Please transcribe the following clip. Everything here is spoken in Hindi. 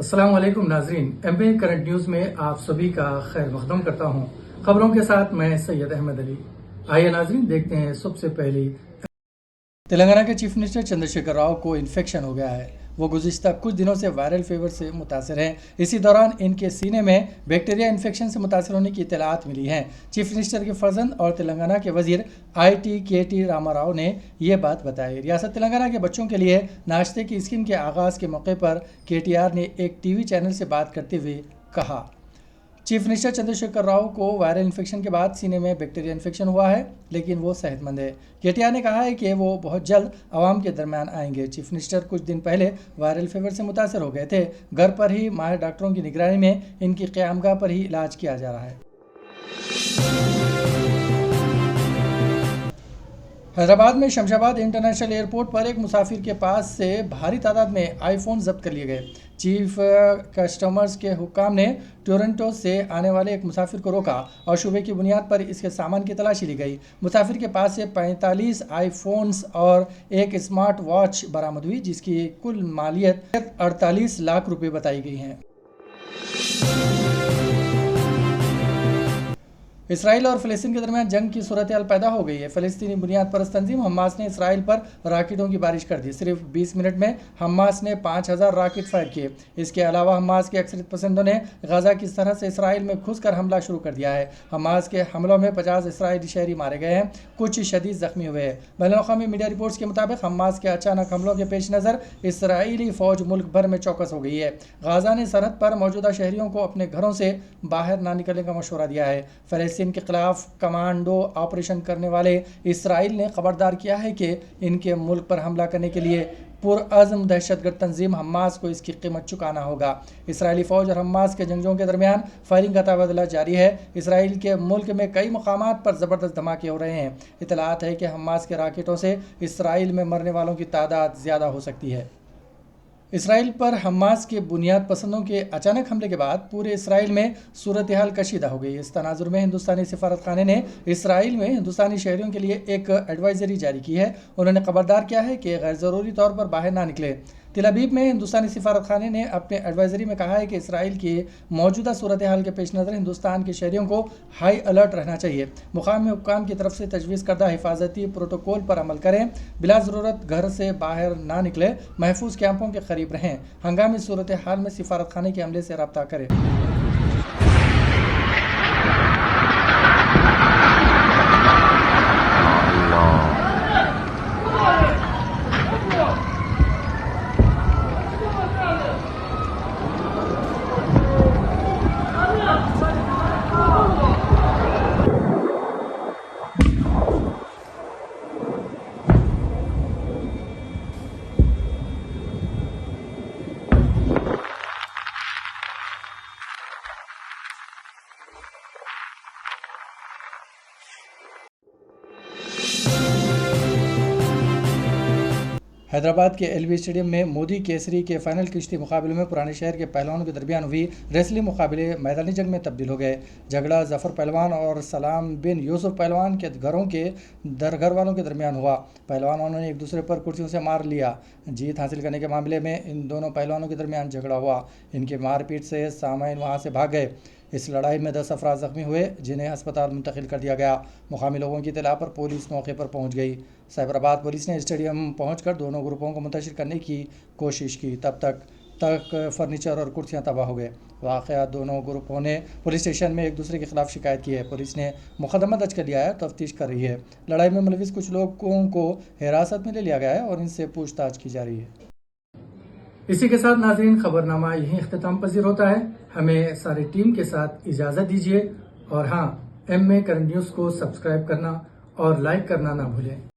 अस्सलाम वालेकुम नाजरीन, एमपी करंट न्यूज में आप सभी का खैर मकदम करता हूं। खबरों के साथ मैं सैयद अहमद अली। आइए नाजरीन, देखते हैं सबसे पहले। तेलंगाना के चीफ मिनिस्टर चंद्रशेखर राव को इन्फेक्शन हो गया है। वो गुज़िश्ता कुछ दिनों से वायरल फीवर से मुतासर हैं। इसी दौरान इनके सीने में बैक्टीरिया इन्फेक्शन से मुतासर होने की इत्तलात मिली हैं। चीफ मिनिस्टर के फर्जंद और तेलंगाना के वजीर IT KT रामाराव ने यह बात बताई। रियासत तेलंगाना के बच्चों के लिए नाश्ते की स्कीम के आगाज़ के मौके पर KTR ने एक TV चैनल से बात करते हुए कहा, चीफ मिनिस्टर चंद्रशेखर राव को वायरल इन्फेक्शन के बाद सीने में बैक्टीरिया इन्फेक्शन हुआ है, लेकिन वो सेहतमंद है। KTR ने कहा है कि वो बहुत जल्द आवाम के दरमियान आएंगे। चीफ मिनिस्टर कुछ दिन पहले वायरल फीवर से मुतासर हो गए थे। घर पर ही माहिर डॉक्टरों की निगरानी में इनकी क़यामगाह पर ही इलाज किया जा रहा है। हैदराबाद में शमशाबाद इंटरनेशनल एयरपोर्ट पर एक मुसाफिर के पास से भारी तादाद में आईफोन जब्त कर लिए गए। चीफ कस्टमर्स के हुक्काम ने टोरंटो से आने वाले एक मुसाफिर को रोका और शुबे की बुनियाद पर इसके सामान की तलाशी ली गई। मुसाफिर के पास से 45 आईफोन्स और एक स्मार्ट वॉच बरामद हुई, जिसकी कुल मालियत 48 लाख रुपए बताई गई है। इसराइल और फ़लस्तीन के दरमियान जंग की सूरत हाल पैदा हो गई है। फ़लस्तीनी बुनियाद परस्त तंजीम हमास ने इसराइल पर राकेटों की बारिश कर दी। सिर्फ 20 मिनट में हमास ने 5000 राकेट फायर किए। इसके अलावा हमास के अक्सरियत पसंदों ने गाज़ा की तरह से इसराइल में घुसकर हमला शुरू कर दिया है। हमास के हमलों में 50 इसराइली शहरी मारे गए हैं, कुछ शदीद जख्मी हुए हैं। बैनुल-अक़वामी मीडिया रिपोर्ट्स के मुताबिक हमास के अचानक हमलों के पेश नज़र इसराइली फ़ौज मुल्क भर में चौकस हो गई है। गाज़ा ने सरहद पर मौजूदा शहरियों को अपने घरों से बाहर ना निकलने का मशवरा दिया है। फ़लस्तीन के खिलाफ कमांडो ऑपरेशन करने वाले इसराइल ने खबरदार किया है कि इनके मुल्क पर हमला करने के लिए पुरअज़्म दहशतगर्द तंजीम हमास को इसकी कीमत चुकाना होगा। इसराइली फ़ौज और हमास के जंगजों के दरमियान फायरिंग का तबादला जारी है। इसराइल के मुल्क में कई मकामात पर ज़बरदस्त धमाके हो रहे हैं। इतलात है कि हमास के राकेटों से इसराइल में मरने वालों की तादाद ज़्यादा हो सकती है। इसराइल पर हमास के बुनियाद पसंदों के अचानक हमले के बाद पूरे इसराइल में सूरत हाल कशीदा हो गई। इस तनाजुर में हिंदुस्तानी सिफारतखाने ने इसराइल में हिंदुस्तानी शहरियों के लिए एक एडवाइजरी जारी की है। उन्होंने खबरदार किया है कि गैर ज़रूरी तौर पर बाहर ना निकले। तेल अवीव में हिंदुस्तानी सिफारतखाने ने अपने एडवाइजरी में कहा है कि इसराइल की मौजूदा सूरत हाल के पेश नज़र हिंदुस्तान के शहरियों को हाई अलर्ट रहना चाहिए। मुकामी हुक्काम की तरफ से तजवीज़ करदा हिफाजती प्रोटोकॉल पर अमल करें। बिला ज़रूरत घर से बाहर ना निकले। महफूज कैंपों के करीब रहें। हंगामी सूरत हाल में सिफारतखाने के अमले से रब्ता करें। हैदराबाद के LV स्टेडियम में मोदी केसरी के फाइनल कुश्ती मुकाबले में पुराने शहर के पहलवानों के दरमियान हुई रेसलिंग मुकाबले मैदानी जंग में तब्दील हो गए। झगड़ा जफ़र पहलवान और सलाम बिन यूसुफ पहलवान के घरों के घर वालों के दरमियान हुआ। पहलवानों ने एक दूसरे पर कुर्सियों से मार लिया। जीत हासिल करने के मामले में इन दोनों पहलवानों के दरमियान झगड़ा हुआ। इनके मारपीट से सामाइन वहाँ से भाग गए। इस लड़ाई में 10 अफराद जख्मी हुए, जिन्हें अस्पताल मुंतकिल कर दिया गया। मुकामी लोगों की इत्तला पर पुलिस मौके पर पहुंच गई। साइबराबाद पुलिस ने स्टेडियम पहुंचकर दोनों ग्रुपों को मुंतशिर करने की कोशिश की। तब तक फर्नीचर और कुर्सियां तबाह हो गए। वाक़या दोनों ग्रुपों ने पुलिस स्टेशन में एक दूसरे के खिलाफ शिकायत की है। पुलिस ने मुकदमा दर्ज कर लिया है, तफ्तीश कर रही है। लड़ाई में मुलविस कुछ लोगों को हिरासत में ले लिया गया है और इनसे पूछताछ की जा रही है। इसी के साथ नाज़रीन, खबरनामा यहीं इख्तिताम पजीर होता है। हमें सारी टीम के साथ इजाज़त दीजिए और हाँ, MA करंट न्यूज़ को सब्सक्राइब करना और लाइक करना ना भूलें।